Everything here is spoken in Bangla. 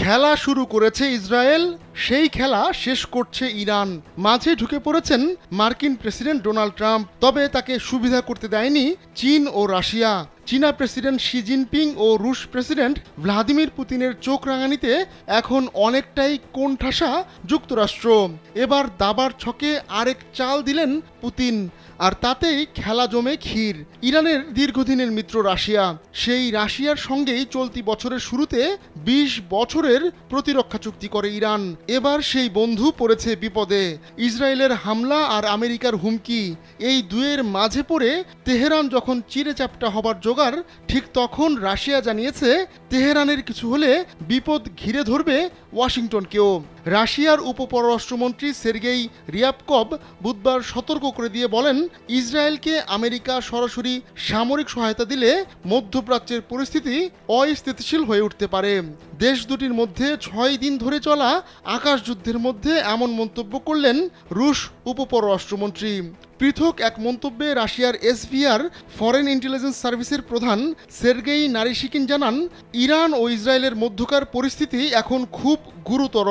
খেলা শুরু করেছে ইসরায়েল, সেই খেলা শেষ করছে ইরান। মাঝে ঢুকে পড়েছেন মার্কিন প্রেসিডেন্ট ডোনাল্ড ট্রাম্প। তবে তাকে সুবিধা করতে দেয়নি চীন ও রাশিয়া। চীনা প্রেসিডেন্ট শি জিনপিং ও রুশ প্রেসিডেন্ট ভ্লাদিমির পুতিনের চোখ রাঙানিতে এখন অনেকটাই কোণঠাসা যুক্তরাষ্ট্র। এবার দাবার ছকে আরেক চাল দিলেন পুতিন, আর তাতেই খেলা জমে ক্ষীর। ইরানের দীর্ঘদিনের মিত্র রাশিয়া, সেই রাশিয়ার সঙ্গেই চলতি বছরের শুরুতে ২০ বছরের প্রতিরক্ষা চুক্তি করে ইরান। এবার সেই বন্ধু পড়েছে বিপদে। ইসরায়েলের হামলা আর আমেরিকার হুমকি, এই দুয়ের মাঝে পড়ে তেহরান যখন চিরেচাপটা হবার জোগাড়, ঠিক তখন রাশিয়া জানিয়েছে তেহরানের কিছু হলে বিপদ ঘিরে ধরবে ওয়াশিংটনকেও। রাশিয়ার উপপররাষ্ট্রমন্ত্রী সের্গেই রিয়াবকভ বুধবার সতর্ক করে দিয়ে বলেন, ইসরায়েলকে আমেরিকা সরাসরি সামরিক সহায়তা দিলে মধ্যপ্রাচ্যের পরিস্থিতি অস্থিতিশীল হয়ে উঠতে পারে। দেশ দুটির মধ্যে ৬ দিন ধরে চলা আকাশযুদ্ধের মধ্যে এমন মন্তব্য করলেন রুশ উপপররাষ্ট্রমন্ত্রী। পৃথক এক মন্তব্যে রাশিয়ার এসভিআর ফরেন ইন্টেলিজেন্স সার্ভিসের প্রধান সের্গেই নারিশিকিন জানান, ইরান ও ইসরায়েলের মধ্যকার পরিস্থিতি এখন খুব গুরুতর।